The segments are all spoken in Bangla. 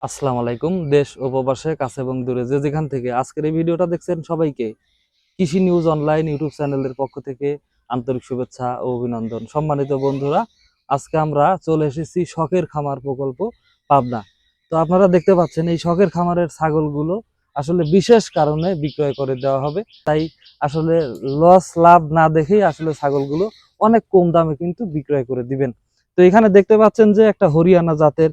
আসসালামু আলাইকুম। দেশ ও প্রবাসে কাছে এবং দূরে যে যেখান থেকে আজকের এই ভিডিওটা দেখছেন সবাইকে কৃষি নিউজ অনলাইন ইউটিউব চ্যানেলের পক্ষ থেকে আন্তরিক শুভেচ্ছা ও অভিনন্দন। সম্মানিত বন্ধুরা, আজকে আমরা চলে এসেছি শখের খামার প্রকল্প পাবনা। তো আপনারা দেখতে পাচ্ছেন এই শখের খামারের ছাগলগুলো আসলে বিশেষ কারণে বিক্রয় করে দেওয়া হবে। তাই আসলে লস লাভ না দেখেই আসলে ছাগলগুলো অনেক কম দামে কিন্তু বিক্রয় করে দিবেন। তো এখানে দেখতে পাচ্ছেন যে একটা হরিয়ানা জাতের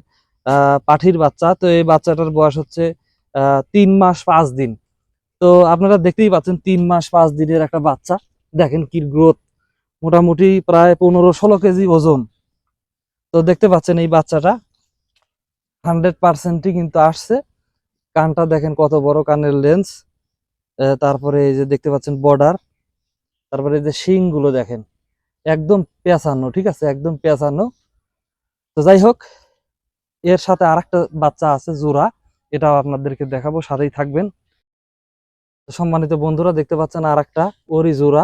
পাঠির বাচ্চা। তো এই বাচ্চাটার বয়স হচ্ছে 3 মাস 5 দিন। তো আপনারা দেখতেই পাচ্ছেন 3 মাস 5 দিনের একটা বাচ্চা। দেখেন কি গ্রোথ, মোটামুটি প্রায় 15-16 কেজি ওজন। তো দেখতে পাচ্ছেন এই বাচ্চাটা 100%ই কিন্তু আসছে। কানটা দেখেন কত বড়, কানের লেন্স। তারপরে এই যে দেখতে পাচ্ছেন বর্ডার, তারপরে এই যে শিং গুলো দেখেন একদম পেঁচানো, ঠিক আছে, একদম পেঁচানো। তো যাই হোক, এর সাথে আরেকটা বাচ্চা আছে জোড়া, এটাও আপনাদেরকে দেখাবো, সাথেই থাকবেন। সম্মানিত বন্ধুরা, দেখতে পাচ্ছেন আরেকটা ওরি জোড়া,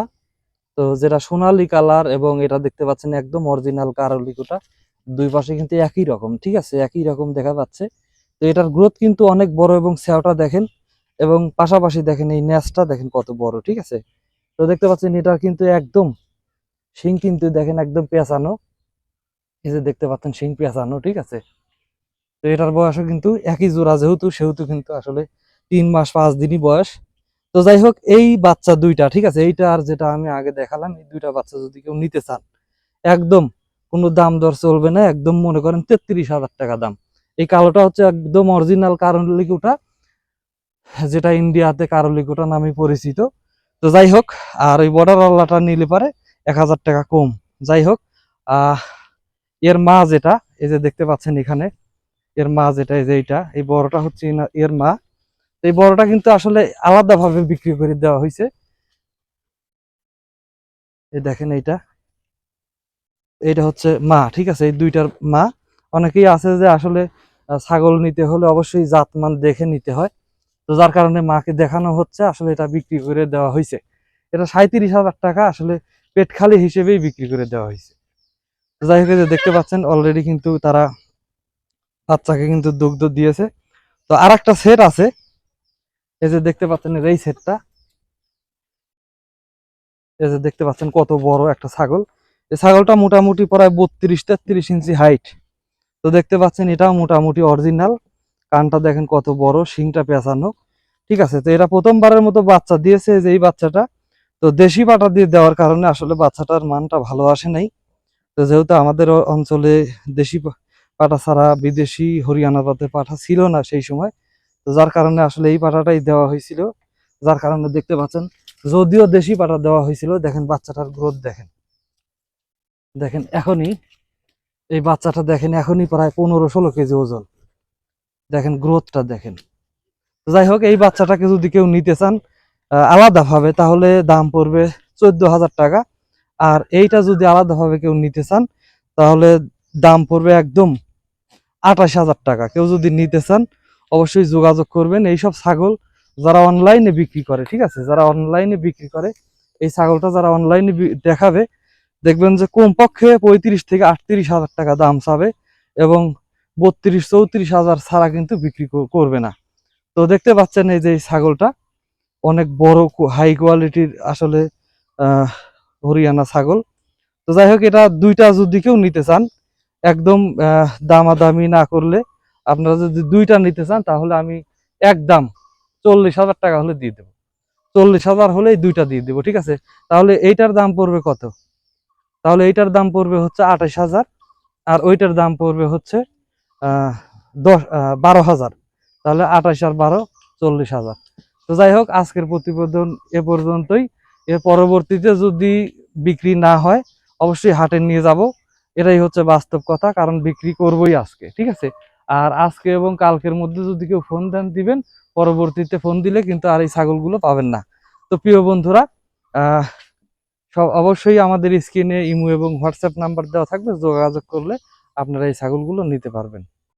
তো যেটা সোনালী কালার, এবং এটা দেখতে পাচ্ছেন একদম অরিজিনাল কারলিকোটা। দুই পাশে কিন্তু একই রকম, ঠিক আছে, একই রকম দেখা যাচ্ছে। তো এটার গ্রোথ কিন্তু অনেক বড়, এবং সেওটা দেখেন, এবং পাশাপাশি দেখেন এই ন্যাসটা দেখেন কত বড়, ঠিক আছে। তো দেখতে পাচ্ছেন এটার কিন্তু একদম শিং কিন্তু দেখেন একদম পেঁচানো। এই যে দেখতে পাচ্ছেন শিং পেঁচানো, ঠিক আছে। তো এটার বয়সও কিন্তু একই জোড়া, যেহেতু সেহেতু কিন্তু আসলে 3 মাস 5 দিনই বয়স। তো যাই হোক, এই বাচ্চা দুইটা, ঠিক আছে, এইটা আর যেটা আমি আগে দেখালাম, এই দুইটা বাচ্চা যদি কেউ নিতে চান, একদম কোনো দাম দর চলবে না, একদম মনে করেন 33,000 টাকা দাম। এই কালোটা হচ্ছে একদম অরিজিনাল কারলিকোটা, যেটা ইন্ডিয়াতে কারলিকোটা নামে পরিচিত। তো যাই হোক, আর ওই বর্ডার আল্লাহটা নিলে পারে 1,000 টাকা কম। যাই হোক, আহ এর মা যেটা, এই যে দেখতে পাচ্ছেন এখানে, এর মা যেটা, এই যে এইটা, এই বড়টা হচ্ছে এর মা। এই বড়টা কিন্তু আসলে আলাদাভাবে বিক্রি করে দেওয়া হয়েছে। এই দেখেন এইটা, এইটা হচ্ছে মা, ঠিক আছে, এই দুইটার মা। অনেকেই আছে যে আসলে ছাগল নিতে হলে অবশ্যই জাতমান দেখে নিতে হয়, তো যার কারণে মাকে দেখানো হচ্ছে, আসলে এটা বিক্রি করে দেওয়া হয়েছে। এটা 37,000 টাকা আসলে পেট খালি হিসেবেই বিক্রি করে দেওয়া হয়েছে। যাই হোক, যে দেখতে পাচ্ছেন অলরেডি কিন্তু তারা বাচ্চাকে কিন্তু দুগ্ধ দিয়েছে। তো আর একটা সেট আছে, এই যে দেখতে পাচ্ছেন এই সেটটা, এই যে দেখতে পাচ্ছেন কত বড় একটা ছাগল। এই ছাগলটা মোটামুটি প্রায় 32-33 ইঞ্চি হাইট। তো দেখতে পাচ্ছেন এটাও মোটামুটি অরিজিনাল। কানটা দেখেন কত বড়, শিংটা পেঁচানো, ঠিক আছে। তো এরা প্রথমবারের মতো বাচ্চা দিয়েছে, যে এই বাচ্চাটা। তো দেশি পাটা দিয়ে দেওয়ার কারণে আসলে বাচ্চাটার মানটা ভালো আসে নাই। তো যেহেতু আমাদের অঞ্চলে দেশি পাটা ছাড়া বিদেশি হরিয়ানা জাতের পাঠা ছিল না সেই সময়, তো যার কারণে আসলে এই পাঠাটাই দেওয়া হয়েছিল। যার কারণে দেখতে পাচ্ছেন, যদিও দেশি পাঠা দেওয়া হয়েছিল, দেখেন বাচ্চাটার গ্রোথ দেখেন, দেখেন এখনই এই বাচ্চাটা দেখেন এখনই প্রায় 15-16 কেজি ওজন। দেখেন গ্রোথটা দেখেন। যাই হোক, এই বাচ্চাটাকে যদি কেউ নিতে চান আলাদাভাবে, তাহলে দাম পড়বে 14,000 টাকা। আর এইটা যদি আলাদাভাবে কেউ নিতে চান, তাহলে দাম পড়বে একদম 28,000 টাকা। কেউ যদি নিতে চান অবশ্যই যোগাযোগ করবেন। এইসব ছাগল যারা অনলাইনে বিক্রি করে, ঠিক আছে, যারা অনলাইনে বিক্রি করে, এই ছাগলটা যারা অনলাইনে দেখাবে, দেখবেন যে কমপক্ষে 35,000 থেকে 38,000 টাকা দাম চাবে, এবং 32-34,000 ছাড়া কিন্তু বিক্রি করবে না। তো দেখতে পাচ্ছেন এই যে এই ছাগলটা অনেক বড়, হাই কোয়ালিটির আসলে আহ হরিয়ানা ছাগল। তো যাই হোক, এটা দুইটা যদি কেউ নিতে চান, একদম দামাদামি না করলে, আপনারা যদি দুইটা নিতে চান, তাহলে আমি একদম 40,000 টাকা হলে দিয়ে দেবো। 40,000 হলেই দুইটা দিয়ে দেবো, ঠিক আছে। তাহলে এইটার দাম পড়বে কত? তাহলে এইটার দাম পড়বে হচ্ছে 28,000, আর ওইটার দাম পড়বে হচ্ছে 12,000। তাহলে 28 আর 12 40,000। তো যাই হোক, আজকের প্রতিবেদন এ পর্যন্তই। এর পরবর্তীতে যদি বিক্রি না হয়, অবশ্যই হাটে নিয়ে যাব, এটাই হচ্ছে বাস্তব কথা, কারণ বিক্রি করবই আজকে, ঠিক আছে। আর আজকে এবং কালকের মধ্যে যদি কেউ ফোন দেন দিবেন, পরবর্তীতে ফোন দিলে কিন্তু আর এই ছাগলগুলো পাবেন না। তো প্রিয় বন্ধুরা, আহ সব অবশ্যই আমাদের স্ক্রিনে ইমো এবং হোয়াটসঅ্যাপ নাম্বার দেওয়া থাকবে, যোগাযোগ করলে আপনারা এই ছাগলগুলো নিতে পারবেন।